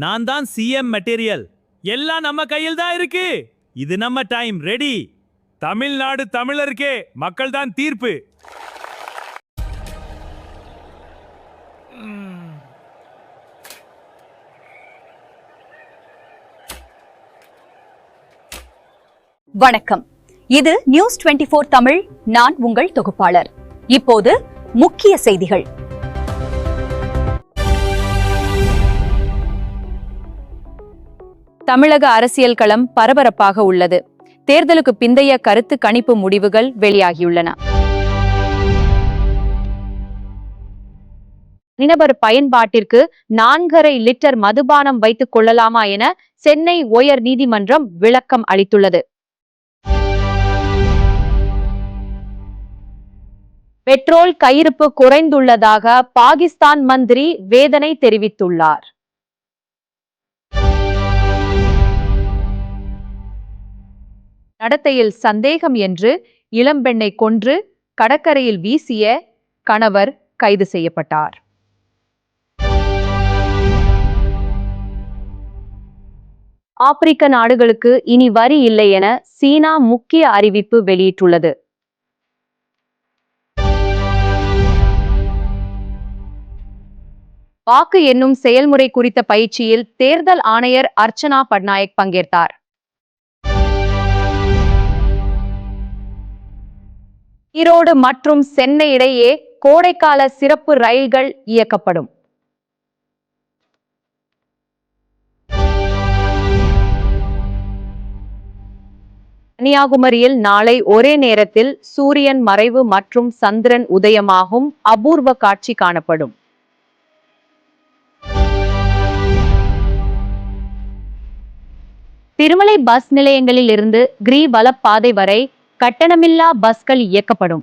நான் தான் CM material. எல்லாம் நம்ம கையில் தான் இருக்கு. இது நம்ம டைம். ரெடி. தமிழ்நாடு தமிழருக்கே, மக்கள் தான் தீர்ப்பு. வணக்கம். இது நியூஸ் 24 தமிழ். நான் உங்கள் தொகுப்பாளர். இப்போது முக்கிய செய்திகள். தமிழக அரசியல் களம் பரபரப்பாக உள்ளது. தேர்தலுக்கு பிந்தைய கருத்து கணிப்பு முடிவுகள் வெளியாகியுள்ளன. தனிநபர் பயன்பாட்டிற்கு 4.5 லிட்டர் மதுபானம் வைத்துக் கொள்ளலாமா என சென்னை உயர் நீதிமன்றம் விளக்கம் அளித்துள்ளது. பெட்ரோல் கையிருப்பு குறைந்துள்ளதாக பாகிஸ்தான் மந்திரி வேதனை தெரிவித்துள்ளார். நடத்தையில் சந்தேகம் என்று இளம்பெண்ணை கொன்று கடற்கரையில் வீசிய கணவர் கைது செய்யப்பட்டார். ஆப்பிரிக்க நாடுகளுக்கு இனி வரி இல்லை என சீனா முக்கிய அறிவிப்பு வெளியிட்டுள்ளது. வாக்கு எண்ணும் செயல்முறை குறித்த பயிற்சியில் தேர்தல் ஆணையர் அர்ச்சனா பட்நாயக் பங்கேற்றார். ஈரோடு மற்றும் சென்னை இடையே கோடைக்கால சிறப்பு ரயில்கள் இயக்கப்படும். கன்னியாகுமரியில் நாளை ஒரே நேரத்தில் சூரியன் மறைவு மற்றும் சந்திரன் உதயமாகும் அபூர்வ காட்சி காணப்படும். திருமலை பஸ் நிலையங்களில் இருந்து கிரிவல பாதை வரை கட்டணமில்லா பஸ்கள் இயக்கப்படும்.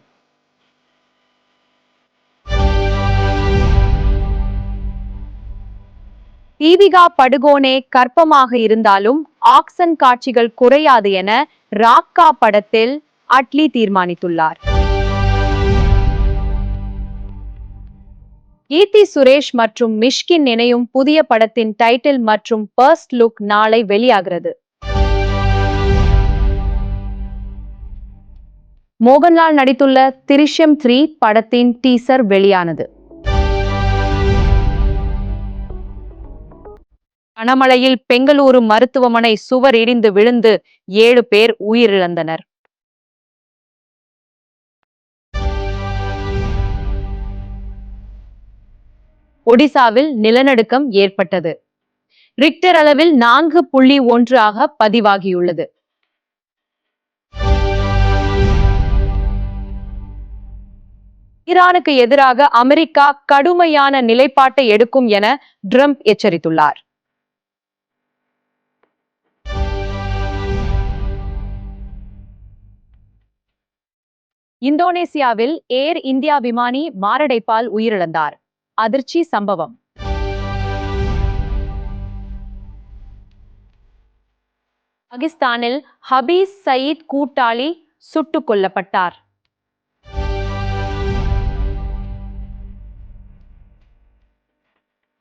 தீபிகா படுகோனே கர்ப்பமாக இருந்தாலும் ஆக்சன் காட்சிகள் குறையாது என ராக்கா படத்தில் அட்லி தீர்மானித்துள்ளார். கீர்த்தி சுரேஷ் மற்றும் மிஷ்கின் இணையும் புதிய படத்தின் டைட்டில் மற்றும் ஃபர்ஸ்ட் லுக் நாளை வெளியாகிறது. மோகன்லால் நடித்துள்ள திரிஷம் 3 படத்தின் டீசர் வெளியானது. கனமழையில் பெங்களூரு மருத்துவமனை சுவர் இடிந்து விழுந்து 7 பேர் உயிரிழந்தனர். ஒடிசாவில் நிலநடுக்கம் ஏற்பட்டது. ரிக்டர் அளவில் 4.1 ஆக பதிவாகியுள்ளது. ஈரானுக்கு எதிராக அமெரிக்கா கடுமையான நிலைப்பாட்டை எடுக்கும் என ட்ரம்ப் எச்சரித்துள்ளார். இந்தோனேசியாவில் ஏர் இந்தியா விமானி மாரடைப்பால் உயிரிழந்தார். அதிர்ச்சி சம்பவம். பாகிஸ்தானில் ஹபீஸ் சயீத் கூட்டாளி சுட்டுக் கொல்லப்பட்டார்.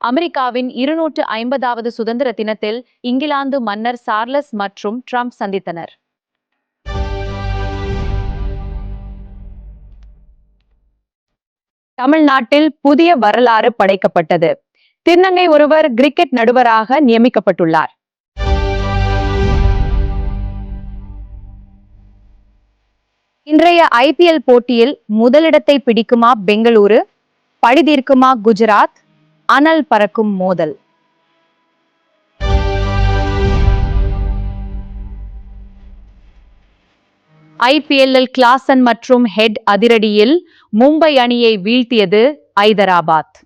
அமெரிக்காவின் 250வது சுதந்திர தினத்தில் இங்கிலாந்து மன்னர் சார்லஸ் மற்றும் ட்ரம்ப் சந்தித்தனர். தமிழ்நாட்டில் புதிய வரலாறு படைக்கப்பட்டது. திருநங்கை ஒருவர் கிரிக்கெட் நடுவராக நியமிக்கப்பட்டுள்ளார். இன்றைய IPL போட்டியில் முதலிடத்தை பிடிக்குமா பெங்களூரு, பழிதீர்க்குமா குஜராத், அனல் பறக்கும் மோதல். IPL-இல் கிளாசன் மற்றும் ஹெட் அதிரடியில் மும்பை அணியை வீழ்த்தியது ஐதராபாத்.